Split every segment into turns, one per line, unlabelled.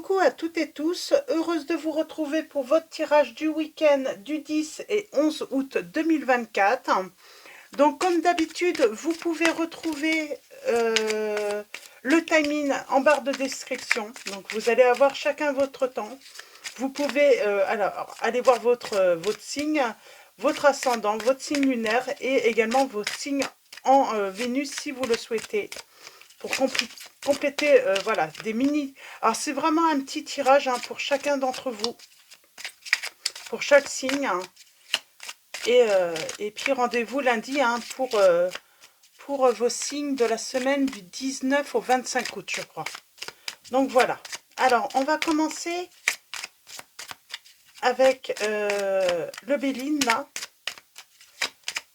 Coucou à toutes et tous, heureuse de vous retrouver pour votre tirage du week-end du 10 et 11 août 2024. Donc comme d'habitude, vous pouvez retrouver le timing en barre de description. Donc vous allez avoir chacun votre temps. Vous pouvez alors aller voir votre signe, votre ascendant, votre signe lunaire et également votre signe en Vénus si vous le souhaitez. Pour compléter, voilà, des mini... Alors, c'est vraiment un petit tirage hein, pour chacun d'entre vous, pour chaque signe. Hein. Et puis, rendez-vous lundi hein, pour vos signes de la semaine du 19 au 25 août, je crois. Donc, voilà. Alors, on va commencer avec le Béline, là.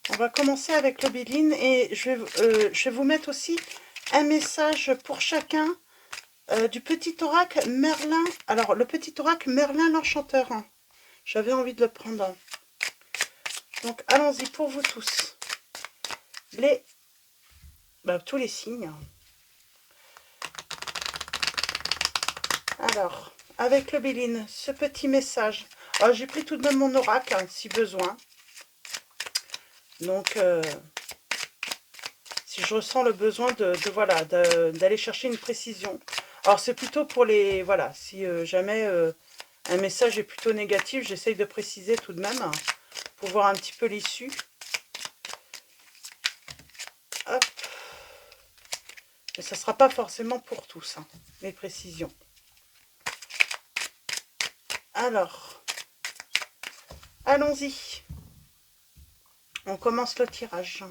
On va commencer avec le Béline et je vais vous mettre aussi un message pour chacun du petit oracle Merlin. Alors, le petit oracle Merlin l'Enchanteur. Hein. J'avais envie de le prendre. Hein. Donc, allons-y pour vous tous. Tous les signes. Alors, avec le Béline, ce petit message. Alors, j'ai pris tout de même mon oracle, hein, si besoin. Donc, si je ressens le besoin d'aller chercher une précision. Alors, c'est plutôt pour les... Voilà, si jamais un message est plutôt négatif, j'essaye de préciser tout de même, hein, pour voir un petit peu l'issue. Hop. Mais ça ne sera pas forcément pour tous, hein, les précisions. Alors, allons-y. On commence le tirage.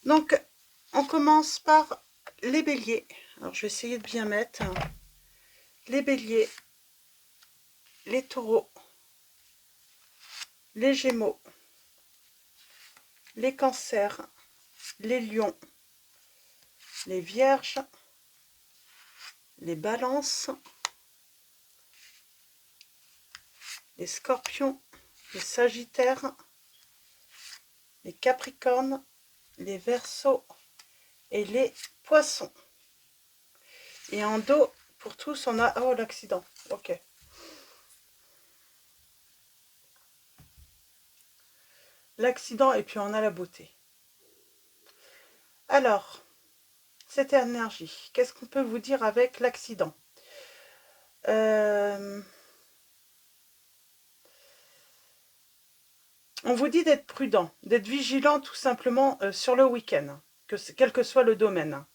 Donc, on commence par les béliers. Alors, je vais essayer de bien mettre. Hein. Les béliers, les taureaux, les gémeaux, les cancers, les lions, les vierges, les balances, les scorpions, les sagittaires, les capricornes, les verseaux et les poissons. Et en dos, pour tous, on a... Oh, l'accident. Ok. L'accident et puis on a la beauté. Alors, cette énergie, qu'est-ce qu'on peut vous dire avec l'accident? On vous dit d'être prudent, d'être vigilant tout simplement sur le week-end, quel que soit le domaine.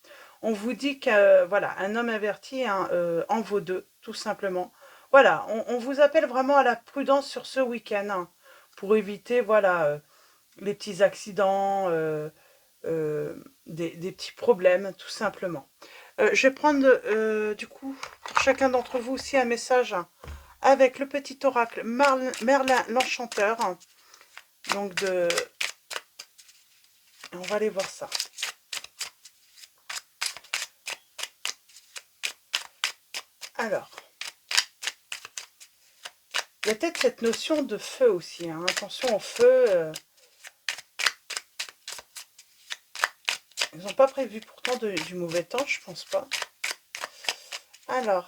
On vous dit que voilà, un homme averti hein, en vaut deux, tout simplement. Voilà, on vous appelle vraiment à la prudence sur ce week-end hein, pour éviter voilà les petits accidents, des petits problèmes, tout simplement. Je vais prendre du coup pour chacun d'entre vous aussi un message hein, avec le petit oracle Merlin l'Enchanteur. Hein, donc on va aller voir ça. Alors, il y a peut-être cette notion de feu aussi. Hein. Attention au feu. Ils n'ont pas prévu pourtant du mauvais temps, je pense pas. Alors,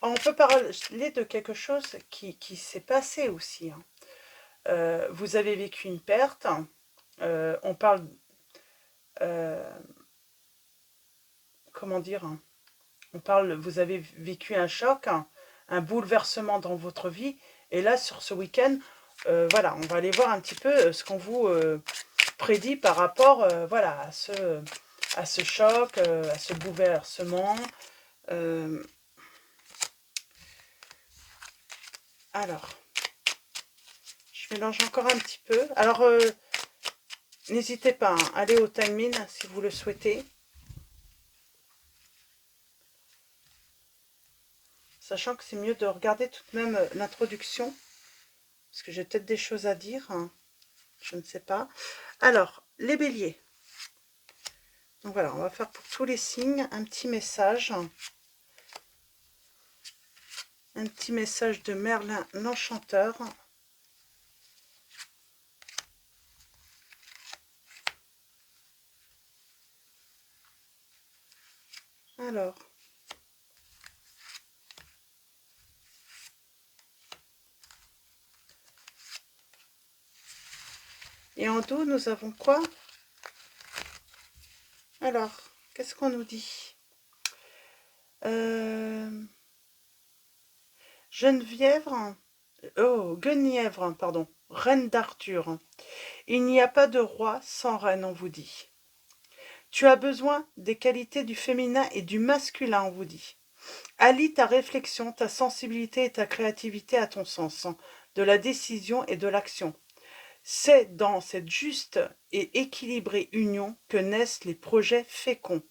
on peut parler de quelque chose qui s'est passé aussi. Hein. Vous avez vécu une perte. On parle... comment dire hein, on parle, vous avez vécu un choc, un bouleversement dans votre vie. Et là, sur ce week-end, voilà, on va aller voir un petit peu ce qu'on vous prédit par rapport voilà, à ce choc, à ce bouleversement. Alors, je mélange encore un petit peu. Alors, n'hésitez pas, hein, allez au timing si vous le souhaitez. Sachant que c'est mieux de regarder tout de même l'introduction. Parce que j'ai peut-être des choses à dire. Hein. Je ne sais pas. Alors, les béliers. Donc voilà, on va faire pour tous les signes un petit message. Un petit message de Merlin l'Enchanteur. Alors, et en dos, nous avons quoi? Alors, qu'est-ce qu'on nous dit? Genevièvre, oh, Guenièvre, pardon, reine d'Arthur. Il n'y a pas de roi sans reine, on vous dit. Tu as besoin des qualités du féminin et du masculin, on vous dit. Allie ta réflexion, ta sensibilité et ta créativité à ton sens, de la décision et de l'action. C'est dans cette juste et équilibrée union que naissent les projets féconds.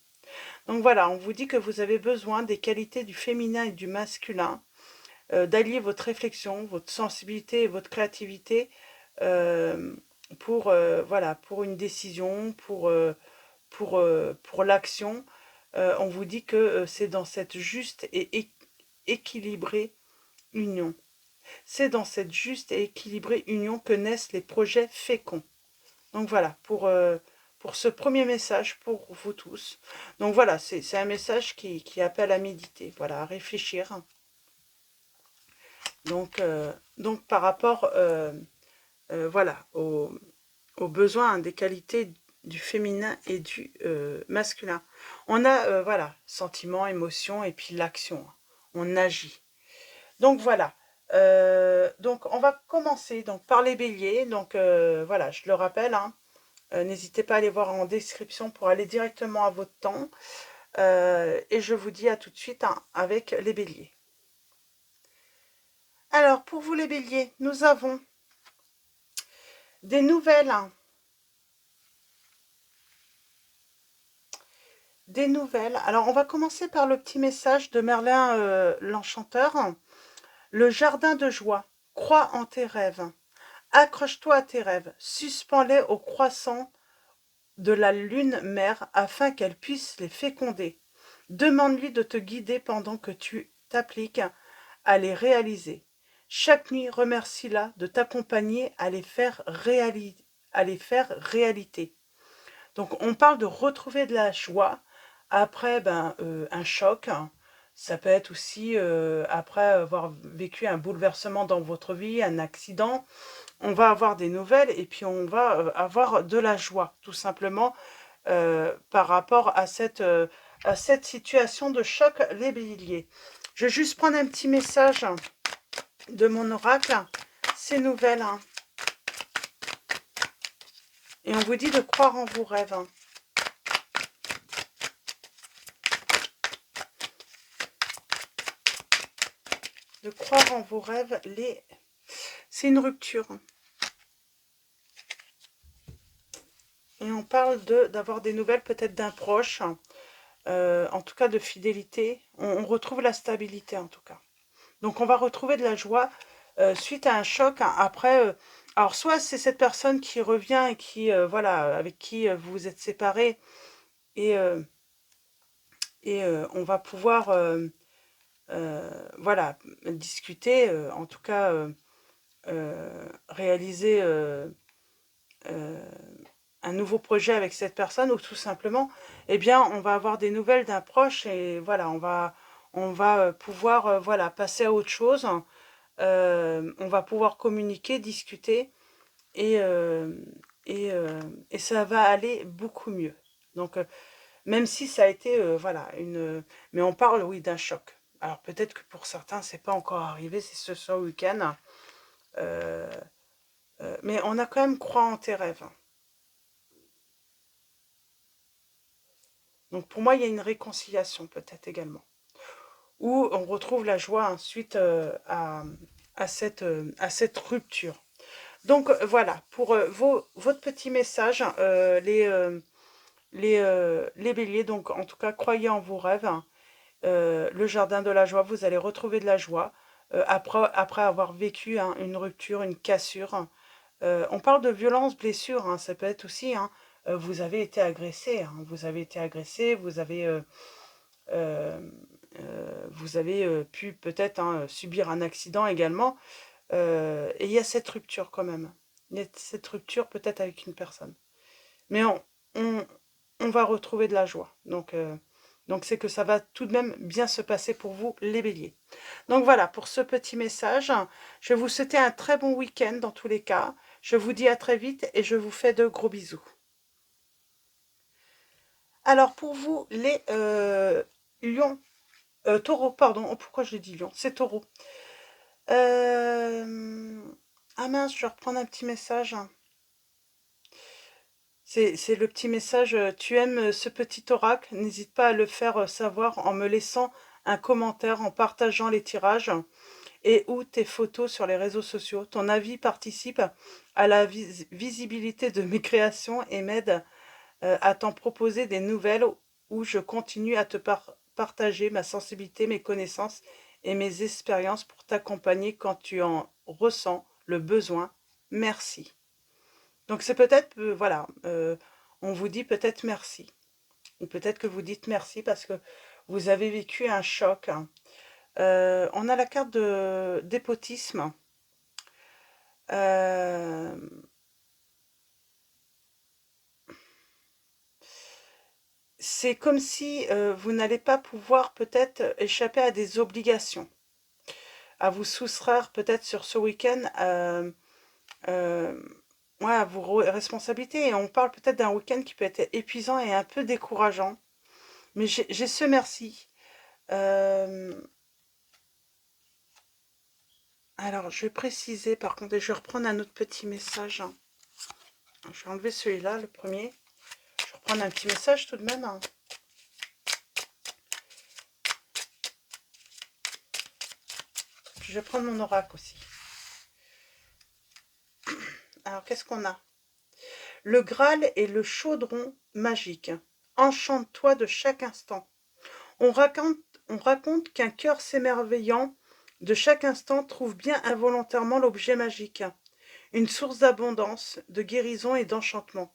Donc voilà, on vous dit que vous avez besoin des qualités du féminin et du masculin, d'allier votre réflexion, votre sensibilité et votre créativité voilà, pour une décision, pour l'action. On vous dit que c'est dans cette juste et équilibrée union. C'est dans cette juste et équilibrée union que naissent les projets féconds. Donc voilà, pour ce premier message pour vous tous. Donc voilà, c'est un message qui appelle à méditer, voilà, à réfléchir. Donc par rapport voilà, aux besoins, des qualités du féminin et du masculin. On a, voilà, sentiment, émotion et puis l'action. On agit. Donc voilà. Donc on va commencer donc, par les béliers. Donc voilà, je le rappelle, hein, n'hésitez pas à aller voir en description pour aller directement à votre temps. Et je vous dis à tout de suite hein, avec les béliers. Alors, pour vous les béliers, nous avons des nouvelles. Des nouvelles. Alors, on va commencer par le petit message de Merlin l'Enchanteur. Le jardin de joie. Crois en tes rêves. Accroche-toi à tes rêves. Suspends-les au croissant de la lune mère afin qu'elle puisse les féconder. Demande-lui de te guider pendant que tu t'appliques à les réaliser. Chaque nuit, remercie-la de t'accompagner à les faire réalité. Donc, on parle de retrouver de la joie après un choc. Ça peut être aussi après avoir vécu un bouleversement dans votre vie, un accident. On va avoir des nouvelles et puis on va avoir de la joie, tout simplement, par rapport à cette situation de choc, les béliers. Je vais juste prendre un petit message de mon oracle. Ces nouvelles. Hein. Et on vous dit de croire en vos rêves. Hein. De croire en vos rêves. C'est une rupture. Et on parle d'avoir des nouvelles peut-être d'un proche. En tout cas de fidélité. On retrouve la stabilité en tout cas. Donc on va retrouver de la joie suite à un choc. Hein, après, alors soit c'est cette personne qui revient et qui, voilà, avec qui vous vous êtes séparés et on va pouvoir, voilà, discuter, en tout cas réaliser un nouveau projet avec cette personne ou tout simplement, eh bien, on va avoir des nouvelles d'un proche et voilà, on va pouvoir, voilà, passer à autre chose. On va pouvoir communiquer, discuter et, et ça va aller beaucoup mieux. Donc, même si ça a été, voilà, mais on parle, oui, d'un choc. Alors peut-être que pour certains, c'est pas encore arrivé, c'est ce week-end. Euh, mais on a quand même croire en tes rêves. Donc pour moi, il y a une réconciliation peut-être également. Où on retrouve la joie ensuite à cette rupture. Donc voilà, pour votre petit message, les béliers, donc en tout cas, croyez en vos rêves. Hein. Le jardin de la joie, vous allez retrouver de la joie après avoir vécu hein, une rupture, une cassure. On parle de violence, blessure, hein, ça peut être aussi, hein, vous avez été agressé, hein, vous avez été agressé, euh, vous avez pu peut-être hein, subir un accident également. Et il y a cette rupture quand même. Il y a cette rupture peut-être avec une personne. Mais on va retrouver de la joie. Donc Donc, c'est que ça va tout de même bien se passer pour vous, les béliers. Donc, voilà, pour ce petit message, je vais vous souhaiter un très bon week-end dans tous les cas. Je vous dis à très vite et je vous fais de gros bisous. Alors, pour vous, les lions, taureaux, pardon, oh, pourquoi j'ai dit lion? C'est taureau. Ah mince, je vais reprendre un petit message. C'est le petit message, tu aimes ce petit oracle, n'hésite pas à le faire savoir en me laissant un commentaire, en partageant les tirages et ou tes photos sur les réseaux sociaux. Ton avis participe à la visibilité de mes créations et m'aide à t'en proposer des nouvelles où je continue à te partager ma sensibilité, mes connaissances et mes expériences pour t'accompagner quand tu en ressens le besoin. Merci. Donc c'est peut-être, voilà, on vous dit peut-être merci. Ou peut-être que vous dites merci parce que vous avez vécu un choc. On a la carte de d'épotisme. Euh, c'est comme si vous n'allez pas pouvoir peut-être échapper à des obligations, à vous soustraire peut-être sur ce week-end ouais, à vos responsabilités. Et on parle peut-être d'un week-end qui peut être épuisant et un peu décourageant. Mais j'ai ce merci. Euh, alors, je vais préciser par contre, et je vais reprendre un autre petit message. Je vais enlever celui-là, le premier. Je vais reprendre un petit message tout de même. Je vais prendre mon oracle aussi. Alors, qu'est-ce qu'on a? Le Graal est le chaudron magique. Enchante-toi de chaque instant. On raconte, on raconte qu'un cœur s'émerveillant de chaque instant trouve bien involontairement l'objet magique, une source d'abondance, de guérison et d'enchantement.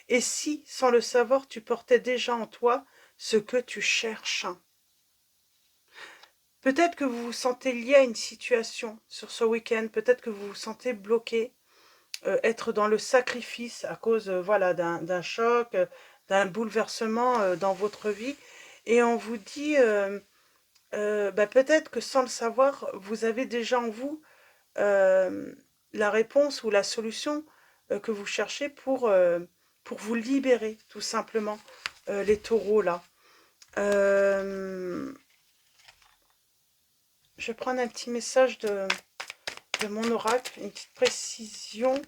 Et si, sans le savoir, tu portais déjà en toi ce que tu cherches? Peut-être que vous vous sentez lié à une situation sur ce week-end, peut-être que vous vous sentez bloqué, être dans le sacrifice à cause voilà, d'un choc, d'un bouleversement dans votre vie. Et on vous dit, bah, peut-être que sans le savoir, vous avez déjà en vous euh, la réponse ou la solution que vous cherchez pour vous libérer, tout simplement, les taureaux là. Euh, je vais prendre un petit message de mon oracle, une petite précision.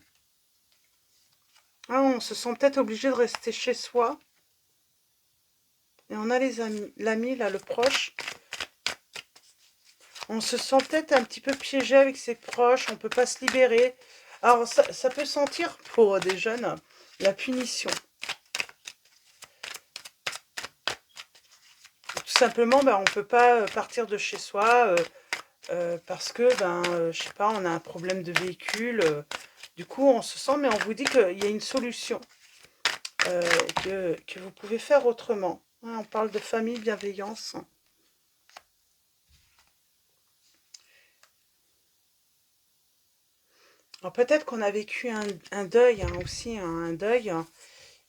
Ah, on se sent peut-être obligé de rester chez soi. Et on a les amis, l'ami là, le proche. On se sent peut-être un petit peu piégé avec ses proches, on ne peut pas se libérer. Alors ça peut sentir pour des jeunes la punition. Tout simplement, ben, on ne peut pas partir de chez soi parce que, je sais pas, on a un problème de véhicule. Du coup, on se sent, mais on vous dit qu'il y a une solution euh, que vous pouvez faire autrement. Hein, on parle de famille, bienveillance. Alors peut-être qu'on a vécu un deuil hein, aussi, hein, un deuil,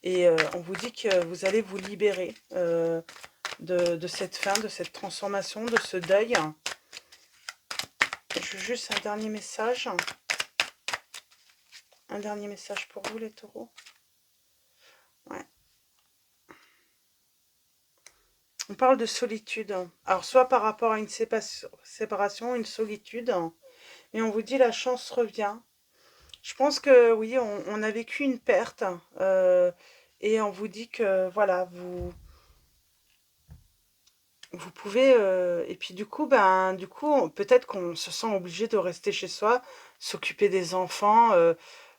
et on vous dit que vous allez vous libérer de cette fin, de cette transformation, de ce deuil. Je veux juste un dernier message. Un dernier message pour vous les taureaux. Ouais. On parle de solitude. Alors soit par rapport à une séparation, une solitude, mais on vous dit la chance revient. Je pense que oui, on a vécu une perte et on vous dit que voilà, vous pouvez et puis du coup peut-être qu'on se sent obligé de rester chez soi, s'occuper des enfants.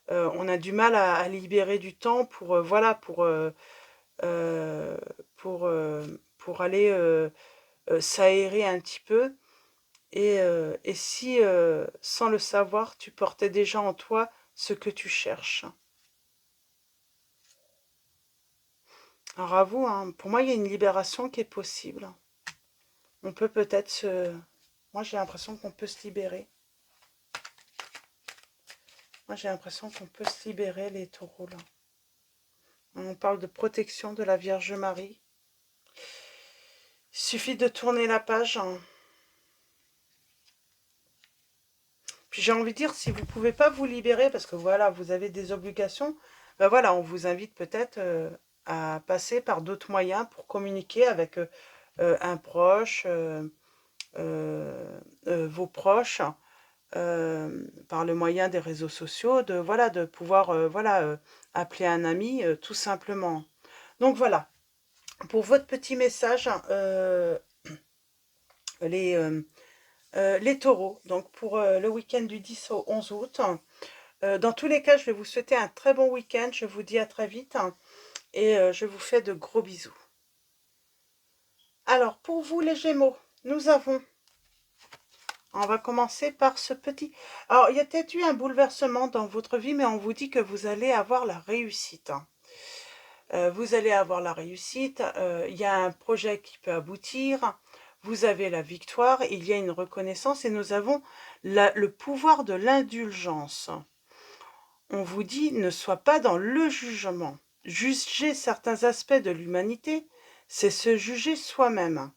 On a du mal à libérer du temps pour voilà euh, pour aller s'aérer un petit peu. Et si, sans le savoir, tu portais déjà en toi ce que tu cherches. Alors à vous, hein, pour moi, il y a une libération qui est possible. On peut peut-être se... Moi, j'ai l'impression qu'on peut se libérer. Moi, j'ai l'impression qu'on peut se libérer, les taureaux, là. On parle de protection de la Vierge Marie. Suffit de tourner la page. Puis j'ai envie de dire, si vous ne pouvez pas vous libérer, parce que voilà, vous avez des obligations, ben voilà, on vous invite peut-être à passer par d'autres moyens pour communiquer avec un proche, vos proches, par le moyen des réseaux sociaux, de, voilà, de pouvoir voilà, appeler un ami, tout simplement. Donc voilà, pour votre petit message, les, les taureaux, donc pour le week-end du 10 au 11 août. Dans tous les cas, je vais vous souhaiter un très bon week-end. Je vous dis à très vite et je vous fais de gros bisous. Alors, pour vous les Gémeaux, nous avons... On va commencer par ce petit... Alors, il y a peut-être eu un bouleversement dans votre vie, mais on vous dit que vous allez avoir la réussite. Vous allez avoir la réussite. Il y a un projet qui peut aboutir. Vous avez la victoire. Il y a une reconnaissance et nous avons le pouvoir de l'indulgence. On vous dit, ne sois pas dans le jugement. Juger certains aspects de l'humanité, c'est se juger soi-même.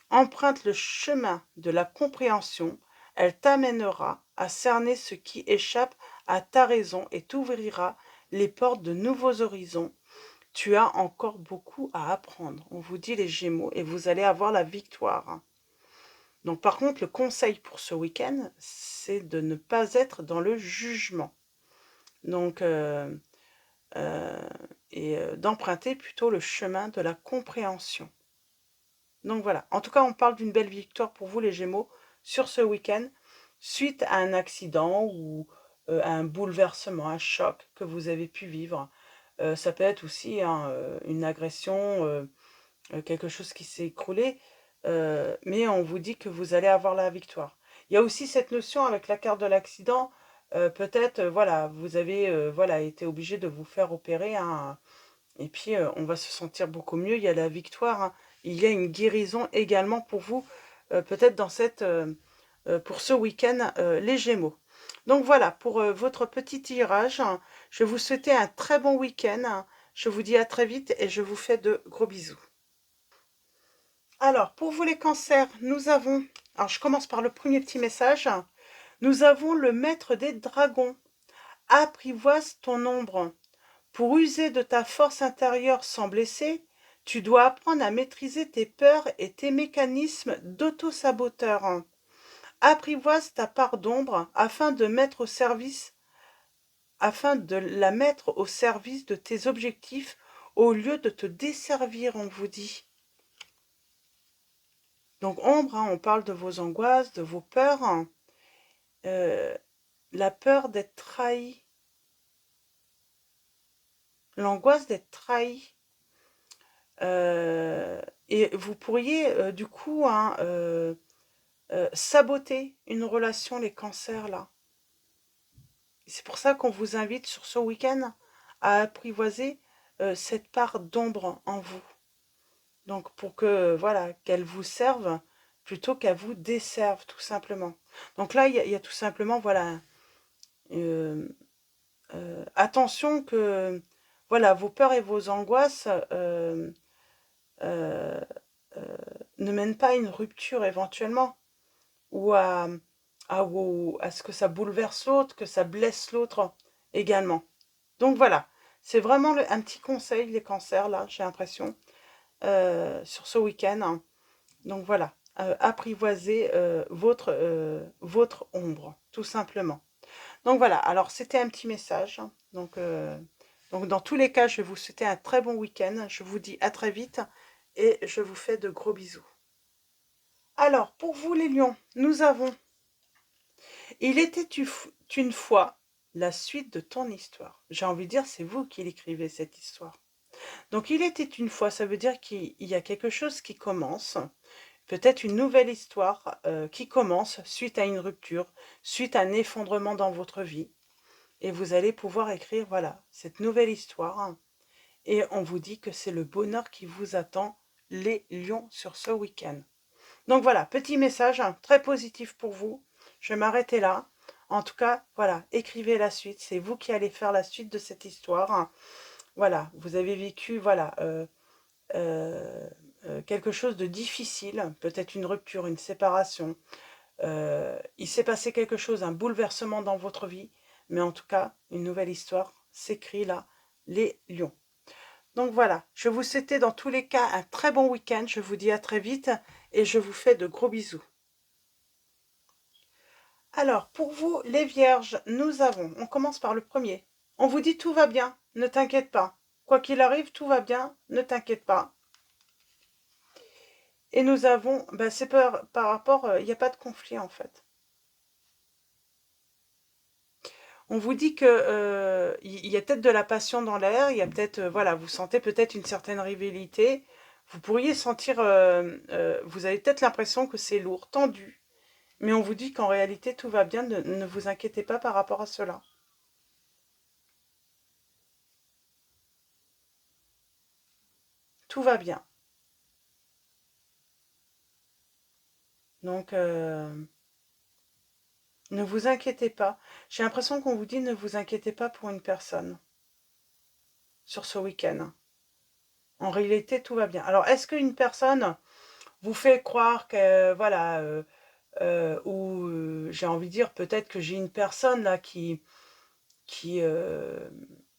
Emprunte le chemin de la compréhension, elle t'amènera à cerner ce qui échappe à ta raison et t'ouvrira les portes de nouveaux horizons. Tu as encore beaucoup à apprendre. On vous dit les Gémeaux et vous allez avoir la victoire. Donc par contre, le conseil pour ce week-end, c'est de ne pas être dans le jugement. Donc, d'emprunter plutôt le chemin de la compréhension. Donc voilà, en tout cas, on parle d'une belle victoire pour vous les Gémeaux sur ce week-end, suite à un accident ou à un bouleversement, un choc que vous avez pu vivre. Ça peut être aussi hein, une agression, quelque chose qui s'est écroulé, mais on vous dit que vous allez avoir la victoire. Il y a aussi cette notion avec la carte de l'accident, peut-être, voilà, vous avez voilà, été obligé de vous faire opérer, hein, et puis on va se sentir beaucoup mieux, il y a la victoire, hein. Il y a une guérison également pour vous, peut-être dans cette, pour ce week-end, les Gémeaux. Donc voilà, pour votre petit tirage, hein, je vais vous souhaiter un très bon week-end, hein. Je vous dis à très vite et je vous fais de gros bisous. Alors, pour vous les cancers, nous avons... Alors, je commence par le premier petit message. Nous avons le maître des dragons. Apprivoise ton ombre. Pour user de ta force intérieure sans blesser, tu dois apprendre à maîtriser tes peurs et tes mécanismes d'auto-saboteur. Apprivoise ta part d'ombre afin de la mettre au service de tes objectifs au lieu de te desservir, on vous dit. Donc ombre, hein, on parle de vos angoisses, de vos peurs, hein. La peur d'être trahi, l'angoisse d'être trahi. Et vous pourriez du coup hein, saboter une relation, les cancers là. C'est pour ça qu'on vous invite sur ce week-end à apprivoiser cette part d'ombre en vous. Donc pour que voilà, qu'elle vous serve plutôt qu'elle vous desserve tout simplement. Donc là, il y a tout simplement voilà attention que voilà vos peurs et vos angoisses euh, ne mènent pas à une rupture éventuellement ou à ce que ça bouleverse l'autre, que ça blesse l'autre également. Donc voilà, c'est vraiment un petit conseil, les cancers, là, j'ai l'impression, sur ce week-end, hein. Donc voilà, apprivoisez votre ombre, tout simplement. Donc voilà, alors c'était un petit message. Donc dans tous les cas, je vais vous souhaiter un très bon week-end. Je vous dis à très vite et je vous fais de gros bisous. Alors, pour vous les lions, nous avons « Il était une fois la suite de ton histoire ». J'ai envie de dire, c'est vous qui l'écrivez cette histoire. Donc, il était une fois, ça veut dire qu'il y a quelque chose qui commence, peut-être une nouvelle histoire qui commence suite à une rupture, suite à un effondrement dans votre vie. Et vous allez pouvoir écrire, voilà, cette nouvelle histoire. Et on vous dit que c'est le bonheur qui vous attend, les lions, sur ce week-end. Donc voilà, petit message très positif pour vous. Je vais m'arrêter là. En tout cas, voilà, écrivez la suite. C'est vous qui allez faire la suite de cette histoire. Voilà, vous avez vécu, voilà, quelque chose de difficile, peut-être une rupture, une séparation. Il s'est passé quelque chose, un bouleversement dans votre vie, mais en tout cas, une nouvelle histoire s'écrit là, les lions. Donc voilà, je vous souhaite dans tous les cas un très bon week-end, je vous dis à très vite et je vous fais de gros bisous. Alors, pour vous, les vierges, on commence par le premier. On vous dit tout va bien, ne t'inquiète pas. Quoi qu'il arrive, tout va bien, ne t'inquiète pas. Et nous avons, c'est par rapport, il n'y a pas de conflit en fait. On vous dit que il y a peut-être de la passion dans l'air, il y a peut-être, voilà, vous sentez peut-être une certaine rivalité. Vous pourriez sentir, vous avez peut-être l'impression que c'est lourd, tendu. Mais on vous dit qu'en réalité, tout va bien, ne vous inquiétez pas par rapport à cela. Tout va bien. Donc, ne vous inquiétez pas. J'ai l'impression qu'on vous dit ne vous inquiétez pas pour une personne sur ce week-end. En réalité, tout va bien. Alors, est-ce qu'une personne vous fait croire que, voilà, ou j'ai envie de dire peut-être que j'ai une personne là qui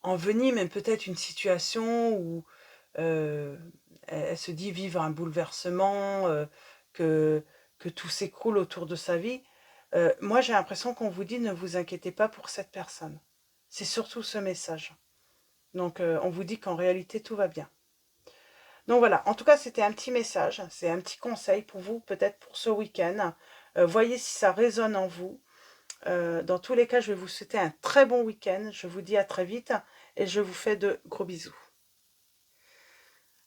envenime même peut-être une situation où elle se dit vivre un bouleversement, que, que tout s'écroule autour de sa vie. Moi, j'ai l'impression qu'on vous dit ne vous inquiétez pas pour cette personne. C'est surtout ce message. Donc, on vous dit qu'en réalité, tout va bien. Donc voilà, en tout cas, c'était un petit message, c'est un petit conseil pour vous, peut-être pour ce week-end. Voyez si ça résonne en vous. Dans tous les cas, je vais vous souhaiter un très bon week-end. Je vous dis à très vite et je vous fais de gros bisous.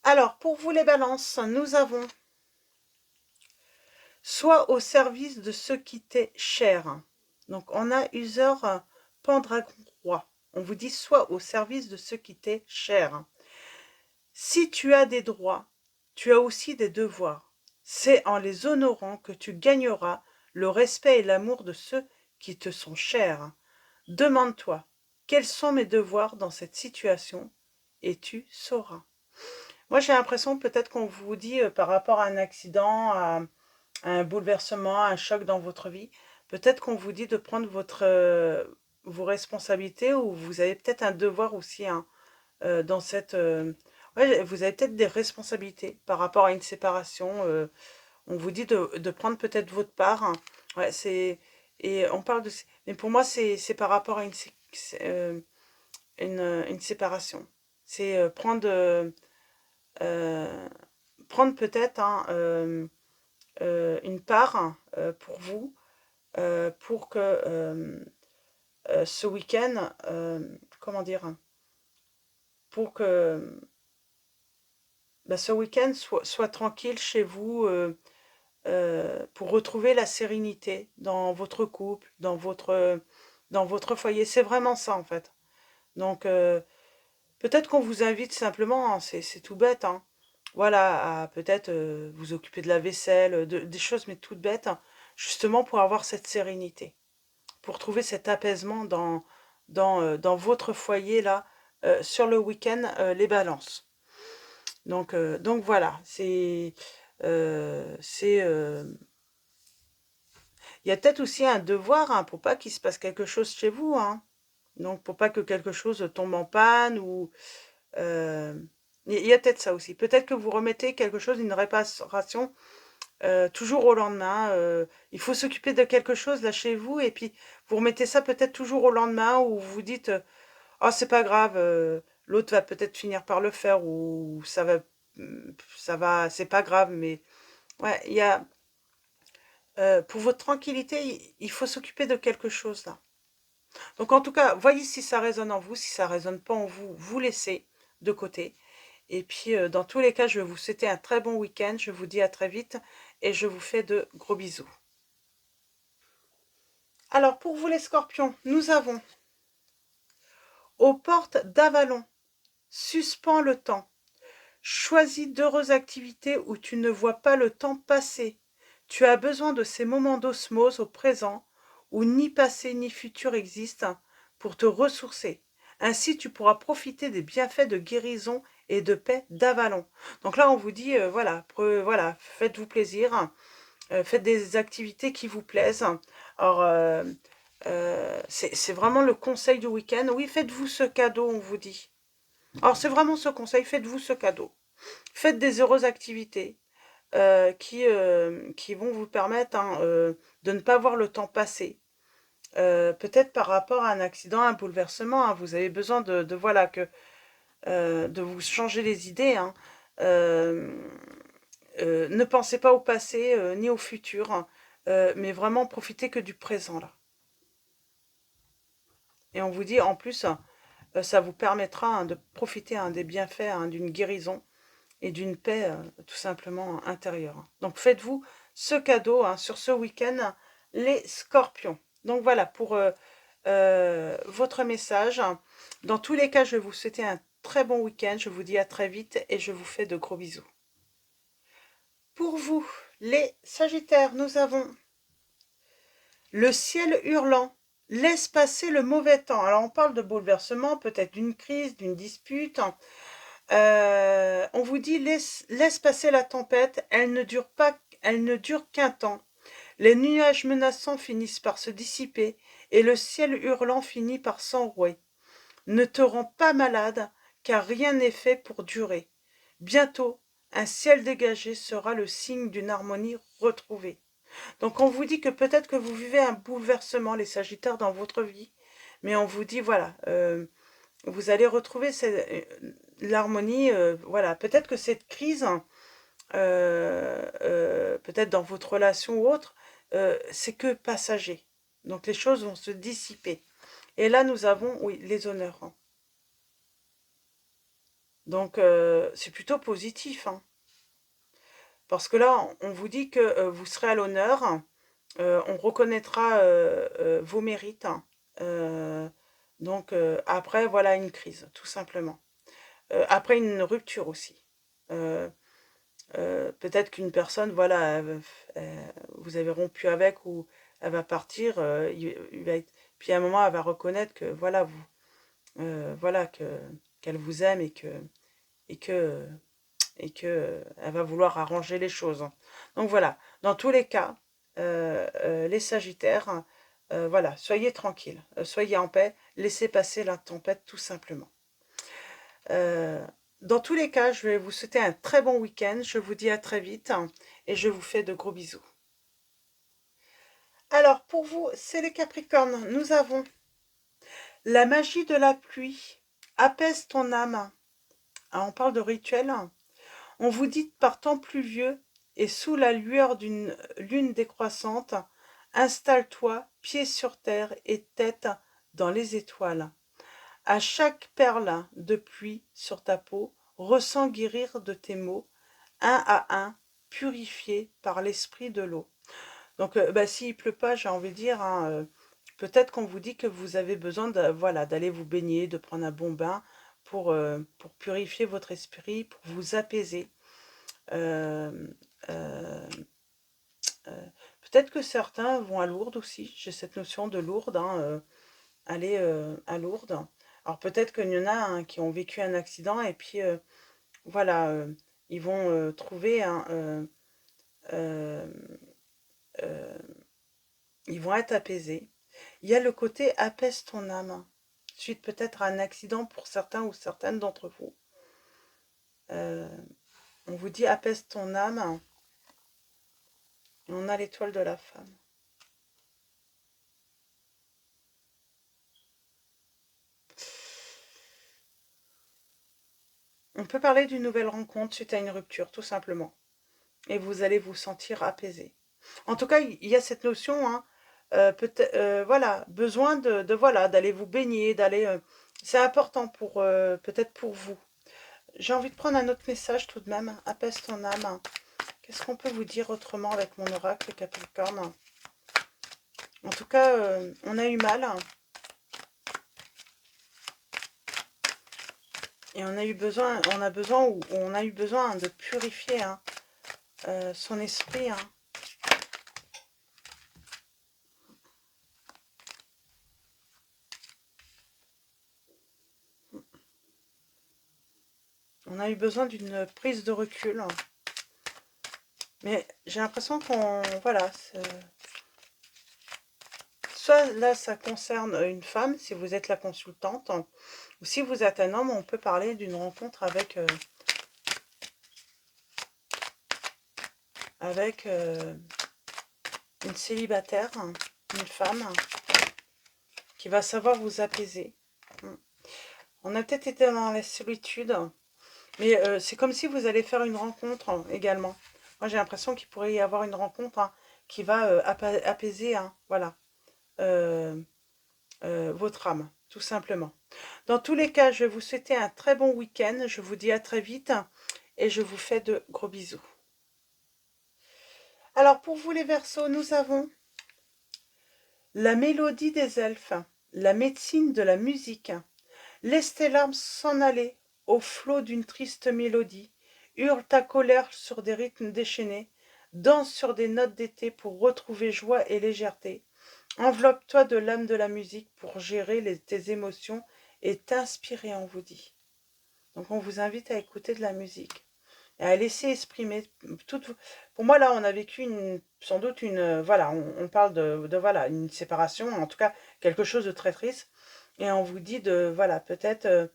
Alors, pour vous les balances, nous avons soit au service de ceux qui t'est cher. Donc, on a User Pendragon Roi. On vous dit soit au service de ceux qui t'est cher. Si tu as des droits, tu as aussi des devoirs. C'est en les honorant que tu gagneras le respect et l'amour de ceux qui te sont chers. Demande-toi, quels sont mes devoirs dans cette situation et tu sauras. Moi, j'ai l'impression peut-être qu'on vous dit par rapport à un accident, à un bouleversement, à un choc dans votre vie, peut-être qu'on vous dit de prendre vos responsabilités ou vous avez peut-être un devoir aussi hein, dans cette... ouais, vous avez peut-être des responsabilités par rapport à une séparation. On vous dit de prendre peut-être votre part. Hein. Ouais, et on parle de... Mais pour moi, c'est par rapport à une séparation. C'est euh, prendre peut-être hein, une part pour vous, pour que ce week-end, comment dire, pour que ce week-end soit tranquille chez vous, pour retrouver la sérénité dans votre couple, dans votre foyer. C'est vraiment ça en fait. Donc peut-être qu'on vous invite simplement, hein, c'est tout bête, hein, voilà, à peut-être vous occuper de la vaisselle, des choses mais toutes bêtes, hein, justement pour avoir cette sérénité, pour trouver cet apaisement dans votre foyer là, sur le week-end, les balances. Donc voilà, il y a peut-être aussi un devoir hein, pour pas qu'il se passe quelque chose chez vous, hein. Donc pour pas que quelque chose tombe en panne ou euh, il y a peut-être ça aussi. Peut-être que vous remettez quelque chose, une réparation, toujours au lendemain. Il faut s'occuper de quelque chose là chez vous et puis vous remettez ça peut-être toujours au lendemain ou vous vous dites oh c'est pas grave, l'autre va peut-être finir par le faire ou ça va, c'est pas grave. Mais ouais, il y a pour votre tranquillité, il faut s'occuper de quelque chose là. Donc en tout cas, voyez si ça résonne en vous. Si ça résonne pas en vous, vous laissez de côté. Et puis dans tous les cas, je vais vous souhaiter un très bon week-end. Je vous dis à très vite et je vous fais de gros bisous. Alors pour vous les scorpions, nous avons aux portes d'Avalon, suspends le temps. Choisis d'heureuses activités où tu ne vois pas le temps passer. Tu as besoin de ces moments d'osmose au présent où ni passé ni futur existent pour te ressourcer. Ainsi tu pourras profiter des bienfaits de guérison et de paix d'Avalon. Donc là, on vous dit, voilà, voilà, faites-vous plaisir, faites des activités qui vous plaisent. Alors, c'est vraiment le conseil du week-end. Oui, faites-vous ce cadeau, on vous dit. Alors, c'est vraiment ce conseil, faites-vous ce cadeau. Faites des heureuses activités qui vont vous permettre hein, de ne pas voir le temps passer. Peut-être par rapport à un accident, un bouleversement, hein, vous avez besoin voilà, de vous changer les idées. Hein. Ne pensez pas au passé ni au futur, hein, mais vraiment profitez que du présent là. Et on vous dit en plus, ça vous permettra hein, de profiter hein, des bienfaits hein, d'une guérison et d'une paix tout simplement intérieure. Donc faites-vous ce cadeau hein, sur ce week-end, les scorpions. Donc voilà pour votre message. Dans tous les cas, je vais vous souhaiter un très bon week-end. Je vous dis à très vite et je vous fais de gros bisous. Pour vous, les sagittaires, nous avons le ciel hurlant. Laisse passer le mauvais temps. Alors on parle de bouleversement, peut-être d'une crise, d'une dispute. On vous dit laisse passer la tempête, elle ne dure qu'un temps. Les nuages menaçants finissent par se dissiper et le ciel hurlant finit par s'enrouer. Ne te rends pas malade, car rien n'est fait pour durer. Bientôt, un ciel dégagé sera le signe d'une harmonie retrouvée. Donc on vous dit que peut-être que vous vivez un bouleversement, les Sagittaires, dans votre vie, mais on vous dit, voilà, vous allez retrouver l'harmonie, voilà, peut-être que cette crise, peut-être dans votre relation ou autre, c'est que passager. Donc les choses vont se dissiper. Et là, nous avons, oui, les honneurs. Hein. Donc c'est plutôt positif. Hein. Parce que là, on vous dit que vous serez à l'honneur, on reconnaîtra vos mérites. Hein. Donc après, voilà une crise, tout simplement. Après une rupture aussi. Peut-être qu'une personne, voilà, vous avez rompu avec ou elle va partir, il va être... puis à un moment, elle va reconnaître que voilà, voilà qu'elle vous aime et que elle va vouloir arranger les choses. Donc voilà, dans tous les cas, les Sagittaires, voilà, soyez tranquilles, soyez en paix, laissez passer la tempête tout simplement. Euh, dans tous les cas, je vais vous souhaiter un très bon week-end. Je vous dis à très vite et je vous fais de gros bisous. Alors, pour vous, c'est les Capricornes. Nous avons la magie de la pluie. Apaise ton âme. Ah, on parle de rituel. On vous dit par temps pluvieux et sous la lueur d'une lune décroissante, installe-toi, pieds sur terre et tête dans les étoiles. À chaque perle de pluie sur ta peau, ressens guérir de tes maux, un à un, purifiés par l'esprit de l'eau. Donc, s'il pleut pas, j'ai envie de dire, hein, peut-être qu'on vous dit que vous avez besoin de, voilà, d'aller vous baigner, de prendre un bon bain pour purifier votre esprit, pour vous apaiser. Euh, euh, euh, Peut-être que certains vont à Lourdes aussi. J'ai cette notion de Lourdes, hein, aller à Lourdes. Alors peut-être qu'il y en a hein, qui ont vécu un accident et puis voilà, ils vont trouver euh, euh, ils vont être apaisés. Il y a le côté apaise ton âme, suite peut-être à un accident pour certains ou certaines d'entre vous. Euh, on vous dit apaise ton âme et on a l'étoile de la femme. On peut parler d'une nouvelle rencontre suite à une rupture, tout simplement. Et vous allez vous sentir apaisé. En tout cas, il y a cette notion, hein, voilà, besoin voilà, d'aller vous baigner, d'aller. C'est important pour peut-être pour vous. J'ai envie de prendre un autre message tout de même. Apaise ton âme. Qu'est-ce qu'on peut vous dire autrement avec mon oracle Capricorne? En tout cas, on a eu mal. Et on a eu besoin, on a eu besoin de purifier hein, son esprit. Hein. On a eu besoin d'une prise de recul. Mais j'ai l'impression qu'on... Voilà. Soit là, ça concerne une femme, si vous êtes la consultante, ou si vous êtes un homme, on peut parler d'une rencontre avec une célibataire, une femme, qui va savoir vous apaiser. On a peut-être été dans la solitude, mais c'est comme si vous allez faire une rencontre également. Moi, j'ai l'impression qu'il pourrait y avoir une rencontre qui va apaiser, voilà, votre âme, tout simplement. Dans tous les cas, je vais vous souhaiter un très bon week-end. Je vous dis à très vite et je vous fais de gros bisous. Alors, pour vous les Verseaux, nous avons la mélodie des elfes, la médecine de la musique. Laisse tes larmes s'en aller au flot d'une triste mélodie. Hurle ta colère sur des rythmes déchaînés. Danse sur des notes d'été pour retrouver joie et légèreté. Enveloppe-toi de l'âme de la musique pour gérer tes émotions et t'inspirer, on vous dit. Donc on vous invite à écouter de la musique et à laisser exprimer toute... Pour moi, là, on a vécu sans doute voilà, on parle voilà, une séparation, en tout cas quelque chose de très triste. Et on vous dit voilà, peut-être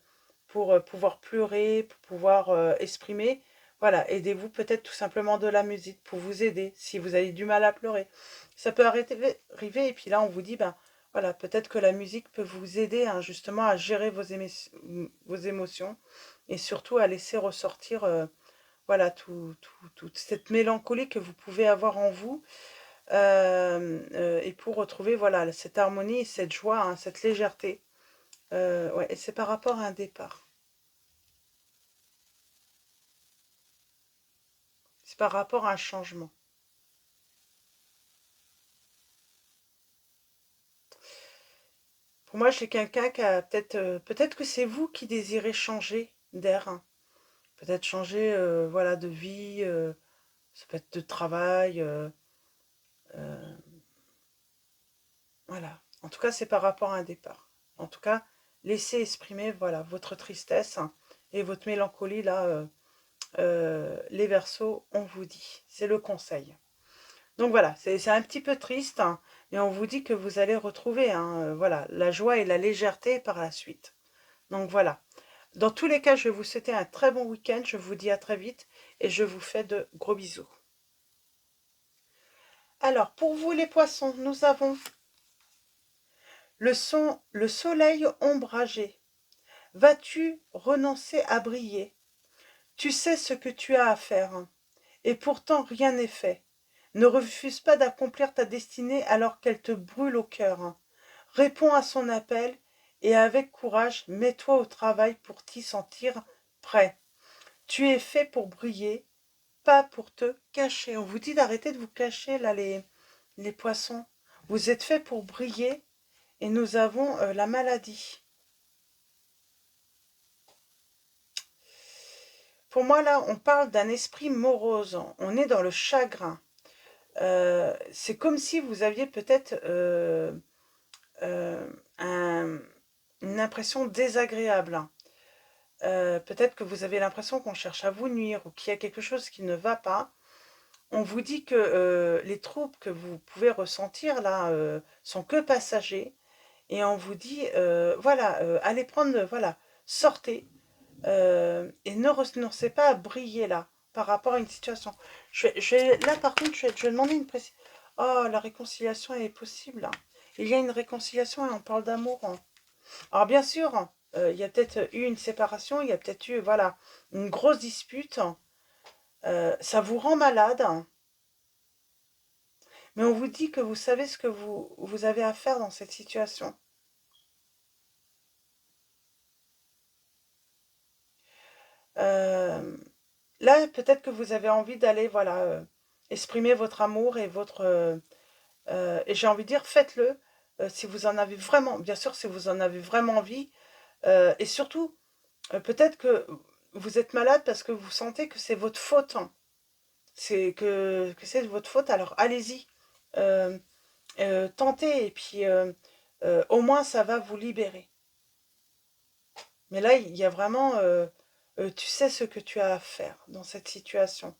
pour pouvoir pleurer, pour pouvoir exprimer, voilà, aidez-vous peut-être tout simplement de la musique pour vous aider si vous avez du mal à pleurer. Ça peut arriver, et puis là, on vous dit, ben voilà, peut-être que la musique peut vous aider justement à gérer vos émotions et surtout à laisser ressortir voilà, toute cette mélancolie que vous pouvez avoir en vous et pour retrouver voilà, cette harmonie, cette joie, cette légèreté. Ouais, et c'est par rapport à un départ. C'est par rapport à un changement. Pour moi, j'ai quelqu'un qui a peut-être que c'est vous qui désirez changer d'air. Peut-être changer voilà, de vie, ça peut être de travail. Euh, voilà. En tout cas, c'est par rapport à un départ. En tout cas, laissez exprimer voilà, votre tristesse et votre mélancolie, là, les Verseaux, on vous dit. C'est le conseil. Donc voilà, c'est un petit peu triste, mais on vous dit que vous allez retrouver voilà, la joie et la légèreté par la suite. Donc voilà. Dans tous les cas, je vais vous souhaiter un très bon week-end. Je vous dis à très vite et je vous fais de gros bisous. Alors, pour vous les poissons, nous avons le soleil ombragé. Vas-tu renoncer à briller? Tu sais ce que tu as à faire, et pourtant rien n'est fait. Ne refuse pas d'accomplir ta destinée alors qu'elle te brûle au cœur. Réponds à son appel et avec courage, mets-toi au travail pour t'y sentir prêt. Tu es fait pour briller, pas pour te cacher. On vous dit d'arrêter de vous cacher, là, les poissons. Vous êtes fait pour briller et nous avons la maladie. Pour moi, là, on parle d'un esprit morose. On est dans le chagrin. C'est comme si vous aviez peut-être euh, un- une impression désagréable. Peut-être que vous avez l'impression qu'on cherche à vous nuire ou qu'il y a quelque chose qui ne va pas. On vous dit que les troubles que vous pouvez ressentir là sont que passagers et on vous dit voilà, allez prendre, voilà, sortez et ne renoncez pas à briller là par rapport à une situation. Là par contre, je vais demander une précision. Oh, la réconciliation elle est possible, hein. Il y a une réconciliation et on parle d'amour, hein. Alors bien sûr, il y a peut-être eu une séparation, il y a peut-être eu voilà une grosse dispute. Ça vous rend malade, hein. Mais on vous dit que vous savez ce que vous avez à faire dans cette situation. Euh, Là, peut-être que vous avez envie d'aller, voilà, exprimer votre amour et et j'ai envie de dire, faites-le si vous en avez vraiment, bien sûr, si vous en avez vraiment envie. Et surtout, peut-être que vous êtes malade parce que vous sentez que c'est votre faute, hein. C'est que c'est votre faute, alors allez-y. Euh, Tentez et puis au moins ça va vous libérer. Mais là, il y a vraiment tu sais ce que tu as à faire dans cette situation.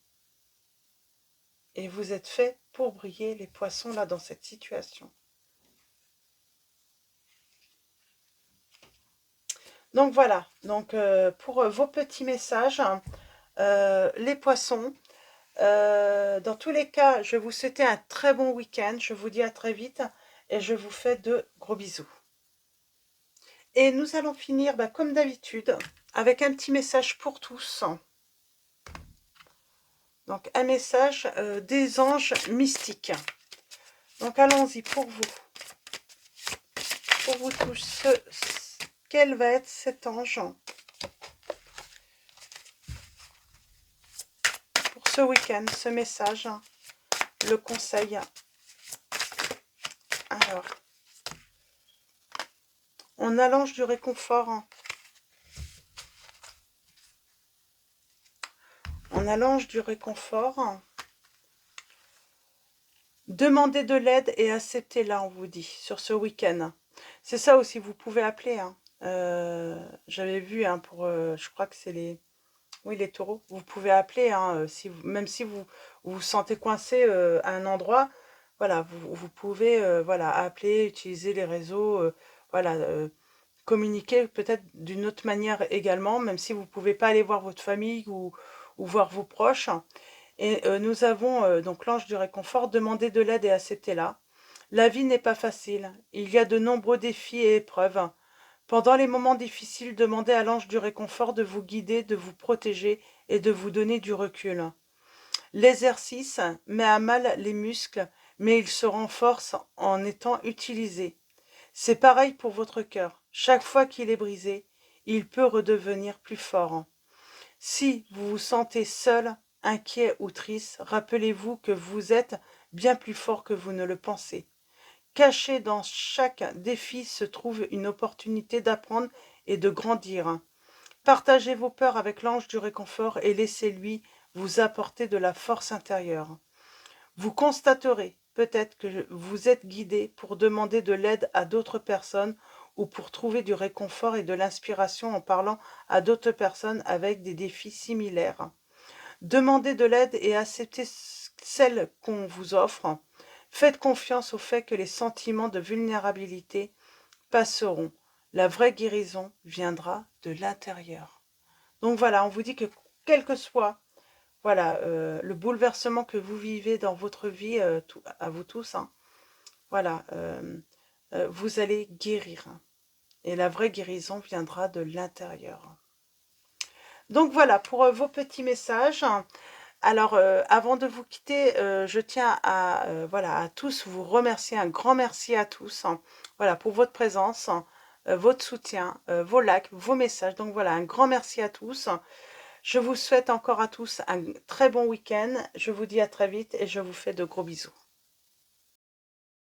Et vous êtes fait pour briller, les poissons, là, dans cette situation. Donc voilà, donc pour vos petits messages, les poissons, dans tous les cas, je vais vous souhaiter un très bon week-end. Je vous dis à très vite et je vous fais de gros bisous. Et nous allons finir, comme d'habitude, avec un petit message pour tous. Donc un message des anges mystiques. Donc allons-y pour vous. Pour vous tous, quel va être cet ange pour ce week-end, ce message, le conseil. Alors, on a l'ange du réconfort. On a l'ange du réconfort. Demandez de l'aide et acceptez-la, on vous dit, sur ce week-end. C'est ça aussi, vous pouvez appeler. J'avais vu, pour, je crois que c'est les... Oui, les taureaux. Vous pouvez appeler, si vous, même si vous vous sentez coincé à un endroit, voilà, vous pouvez voilà, appeler, utiliser les réseaux, voilà, communiquer peut-être d'une autre manière également, même si vous ne pouvez pas aller voir votre famille ou voir vos proches. Et nous avons donc l'ange du réconfort, demandez de l'aide et acceptez-la. La vie n'est pas facile, il y a de nombreux défis et épreuves. Pendant les moments difficiles, demandez à l'ange du réconfort de vous guider, de vous protéger et de vous donner du recul. L'exercice met à mal les muscles, mais il se renforce en étant utilisé. C'est pareil pour votre cœur. Chaque fois qu'il est brisé, il peut redevenir plus fort. Si vous vous sentez seul, inquiet ou triste, rappelez-vous que vous êtes bien plus fort que vous ne le pensez. Caché dans chaque défi se trouve une opportunité d'apprendre et de grandir. Partagez vos peurs avec l'ange du réconfort et laissez-lui vous apporter de la force intérieure. Vous constaterez peut-être que vous êtes guidé pour demander de l'aide à d'autres personnes ou pour trouver du réconfort et de l'inspiration en parlant à d'autres personnes avec des défis similaires. Demandez de l'aide et acceptez celle qu'on vous offre. Faites confiance au fait que les sentiments de vulnérabilité passeront. La vraie guérison viendra de l'intérieur. Donc voilà, on vous dit que quel que soit voilà, le bouleversement que vous vivez dans votre vie, à vous tous, voilà, vous allez guérir. Et la vraie guérison viendra de l'intérieur. Donc voilà, pour vos petits messages. Alors, avant de vous quitter, je tiens à, voilà, à tous vous remercier, un grand merci à tous, voilà, pour votre présence, votre soutien, vos likes, vos messages. Donc voilà, un grand merci à tous. Je vous souhaite encore à tous un très bon week-end. Je vous dis à très vite et je vous fais de gros bisous.